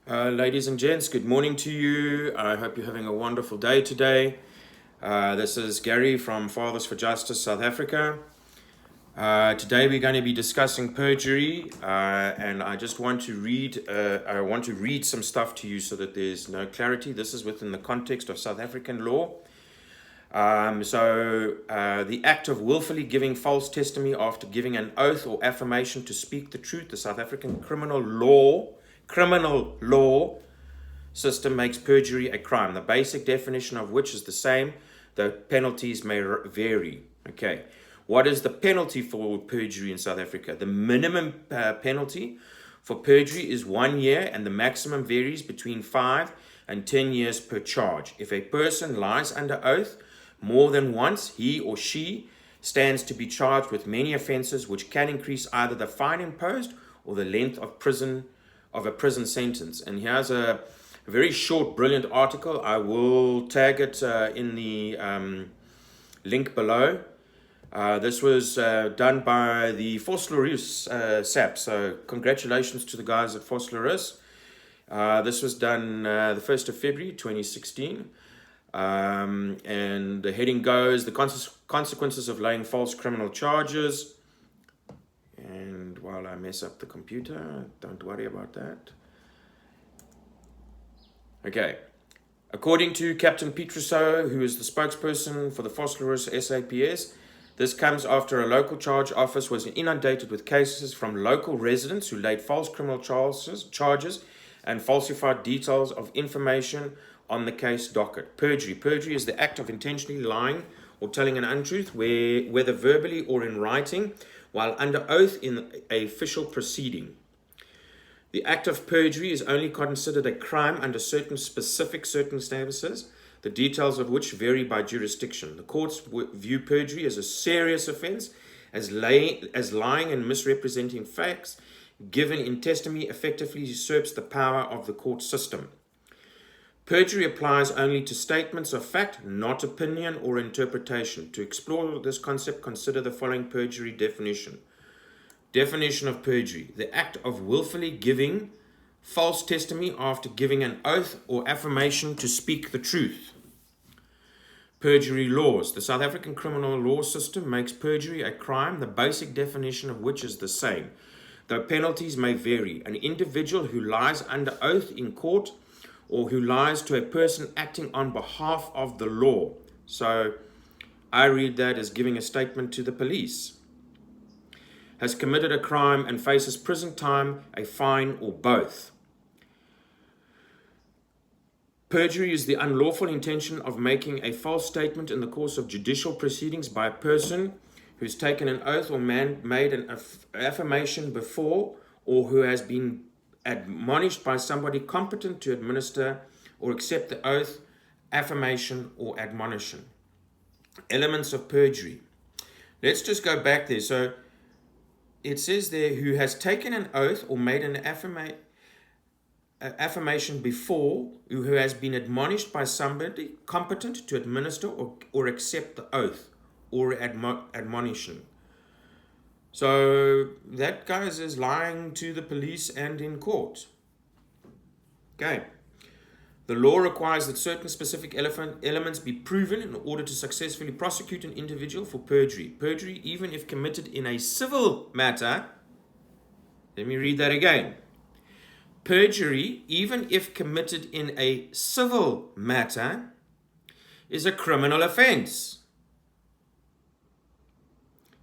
Ladies and gents, good morning to you. I hope you're having a wonderful day today. This is Gary from Fathers for Justice, South Africa. Today we're going to be discussing perjury, and I just want to read some stuff to you so that there's no clarity. This is within the context of South African law. The act of willfully giving false testimony after giving an oath or affirmation to speak the truth, the South African criminal law system makes perjury a crime, the basic definition of which is the same, though penalties may vary. Okay, what is the penalty for perjury in South Africa? The minimum penalty for perjury is 1 year, and the maximum varies between 5 and 10 years per charge. If a person lies under oath more than once, he or she stands to be charged with many offences, which can increase either the fine imposed or the length of a prison sentence. And here's a very short, brilliant article. I will tag it in the link below. This was done by the Force SAP. So congratulations to the guys at Force. This was done the 1st of February 2016. And the heading goes, the consequences of laying false criminal charges. And while I mess up the computer, don't worry about that. Okay. According to Captain Pete Rousseau, who is the spokesperson for the Phosphorus SAPS, this comes after a local charge office was inundated with cases from local residents who laid false criminal charges and falsified details of information on the case docket. Perjury. Perjury is the act of intentionally lying or telling an untruth, whether verbally or in writing, while under oath in an official proceeding. The act of perjury is only considered a crime under certain specific circumstances, the details of which vary by jurisdiction. The courts view perjury as a serious offence, as lying and misrepresenting facts given in testimony effectively usurps the power of the court system. Perjury applies only to statements of fact, not opinion or interpretation. To explore this concept, consider the following perjury definition. Definition of perjury: the act of willfully giving false testimony after giving an oath or affirmation to speak the truth. Perjury laws. The South African criminal law system makes perjury a crime, the basic definition of which is the same, though penalties may vary. An individual who lies under oath in court or who lies to a person acting on behalf of the law. So I read that as giving a statement to the police, has committed a crime and faces prison time, a fine, or both. Perjury is the unlawful intention of making a false statement in the course of judicial proceedings by a person who's taken an oath or made an affirmation before, or who has been admonished by somebody competent to administer or accept the oath, affirmation, or admonition. Elements of perjury. Let's just go back there. So it says there, who has taken an oath or made an affirmation before, who has been admonished by somebody competent to administer or accept the oath or admonition. So that, guys, is lying to the police and in court. Okay. The law requires that certain specific elements be proven in order to successfully prosecute an individual for perjury. Perjury, even if committed in a civil matter, let me read that again. Perjury, even if committed in a civil matter, is a criminal offence.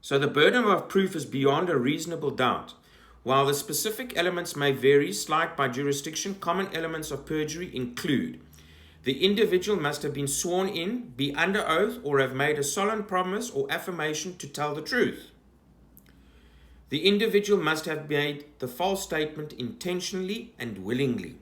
So the burden of proof is beyond a reasonable doubt. While the specific elements may vary slight by jurisdiction, common elements of perjury include: the individual must have been sworn in, be under oath, or have made a solemn promise or affirmation to tell the truth. The individual must have made the false statement intentionally and willingly.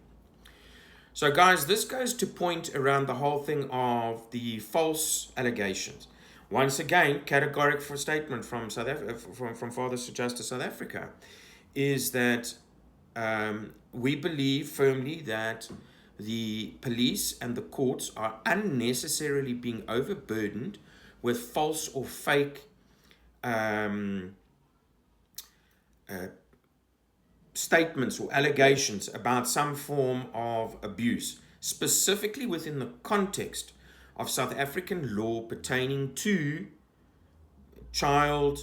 So guys, this goes to point around the whole thing of the false allegations. Once again, categorical statement from Fathers for Justice South Africa is that we believe firmly that the police and the courts are unnecessarily being overburdened with false or fake statements or allegations about some form of abuse, specifically within the context of South African law pertaining to child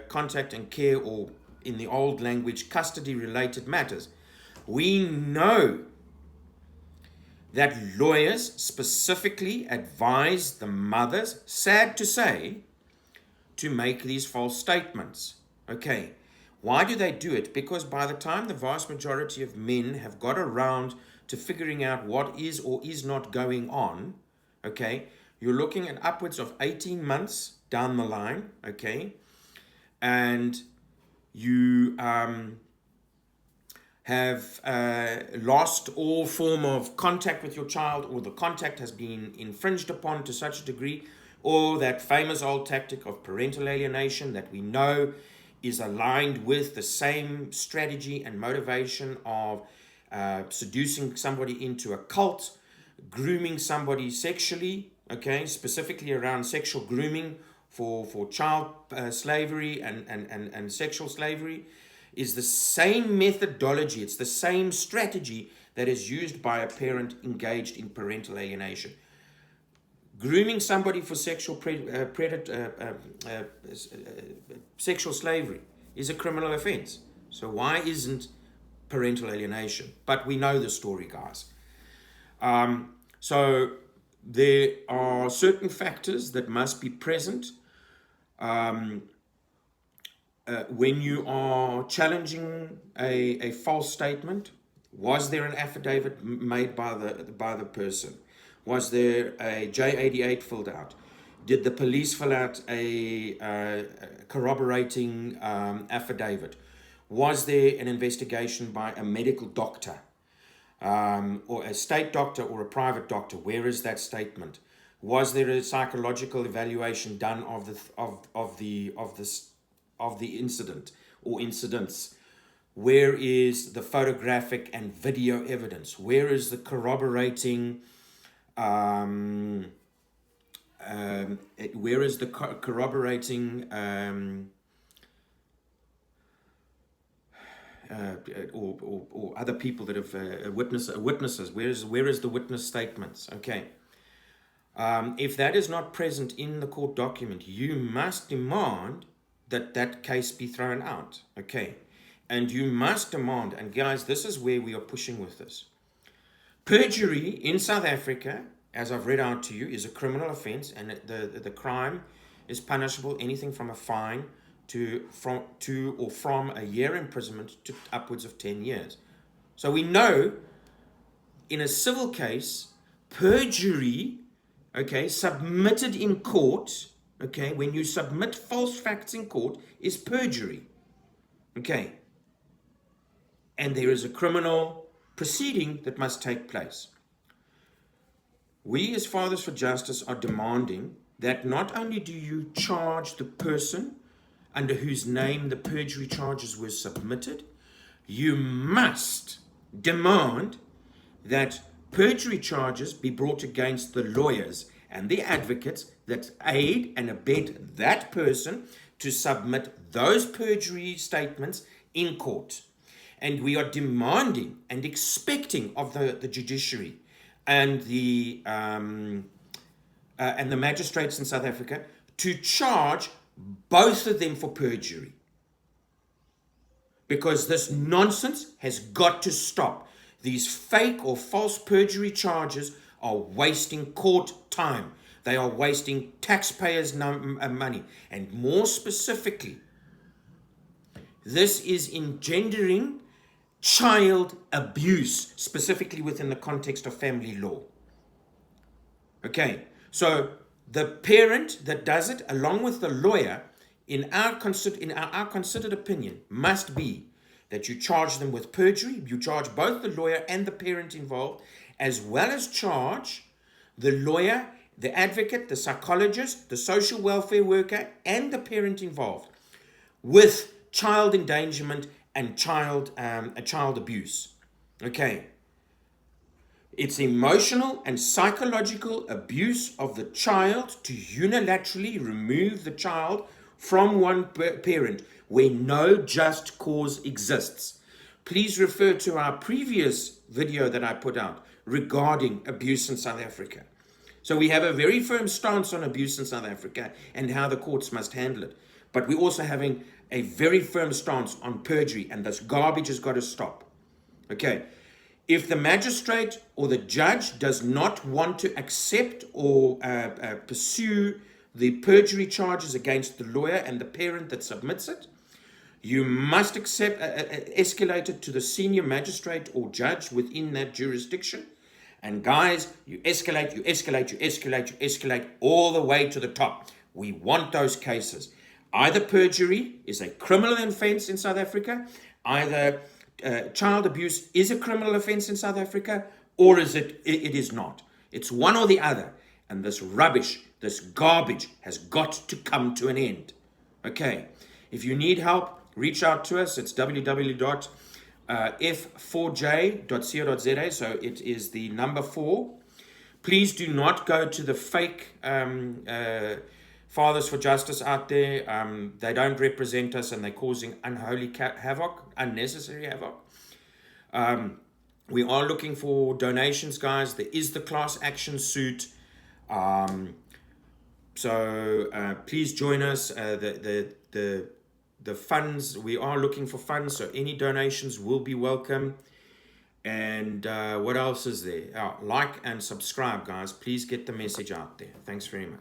contact and care, or in the old language, custody related matters, we know that lawyers specifically advise the mothers, sad to say, to make these false statements. Okay, why do they do it? Because by the time the vast majority of men have got around to figuring out what is or is not going on, okay, you're looking at upwards of 18 months down the line, okay, and you have lost all form of contact with your child, or the contact has been infringed upon to such a degree, or that famous old tactic of parental alienation that we know is aligned with the same strategy and motivation of seducing somebody into a cult, grooming somebody sexually, okay, specifically around sexual grooming for child slavery and sexual slavery, is the same methodology, it's the same strategy that is used by a parent engaged in parental alienation. Grooming somebody for sexual sexual slavery is a criminal offense. So why isn't parental alienation? But we know the story, guys. So there are certain factors that must be present when you are challenging a false statement. Was there an affidavit made by the person? Was there a J88 filled out? Did the police fill out a corroborating affidavit? Was there an investigation by a medical doctor, or a state doctor or a private doctor? Where is that statement? Was there a psychological evaluation done of the incident or incidents? Where is the photographic and video evidence? Where is the corroborating? Where is the corroborating or other people that have witnesses? Where is the witness statements? Okay. If that is not present in the court document, you must demand that case be thrown out. Okay. And you must demand, and guys, this is where we are pushing with this. Perjury in South Africa, as I've read out to you, is a criminal offense, and the crime is punishable anything from a fine from a year imprisonment to upwards of 10 years. So we know in a civil case, perjury, okay, submitted in court, okay, when you submit false facts in court, is perjury. Okay. And there is a criminal proceeding that must take place. We as Fathers for Justice are demanding that not only do you charge the person under whose name the perjury charges were submitted, you must demand that perjury charges be brought against the lawyers and the advocates that aid and abet that person to submit those perjury statements in court. And we are demanding and expecting of the judiciary and the magistrates in South Africa to charge both of them for perjury. Because this nonsense has got to stop. These fake or false perjury charges are wasting court time. They are wasting taxpayers' money. And more specifically, this is engendering child abuse, specifically within the context of family law. Okay, so the parent that does it, along with the lawyer, in our considered opinion, must be that you charge them with perjury. You charge both the lawyer and the parent involved, as well as charge the lawyer, the advocate, the psychologist, the social welfare worker, and the parent involved with child endangerment and child abuse. Okay. It's emotional and psychological abuse of the child to unilaterally remove the child from one parent where no just cause exists. please refer to our previous video that I put out regarding abuse in South Africa. So we have a very firm stance on abuse in South Africa and how the courts must handle it. But we're also having a very firm stance on perjury, and this garbage has got to stop. Okay, if the magistrate or the judge does not want to accept or pursue the perjury charges against the lawyer and the parent that submits it, you must escalate it to the senior magistrate or judge within that jurisdiction. And guys, you escalate all the way to the top. We want those cases. Either perjury is a criminal offence in South Africa, either child abuse is a criminal offence in South Africa, or it is not. It's one or the other. And this rubbish, this garbage has got to come to an end. Okay, if you need help, reach out to us. It's www.f4j.co.za. So it is the number 4. Please do not go to the fake Fathers for Justice out there. They don't represent us, and they're causing unholy havoc, unnecessary havoc. We are looking for donations, guys. There is the class action suit. So please join us. The funds, we are looking for funds, so any donations will be welcome. And what else is there? Like and subscribe, guys. Please get the message out there. Thanks very much.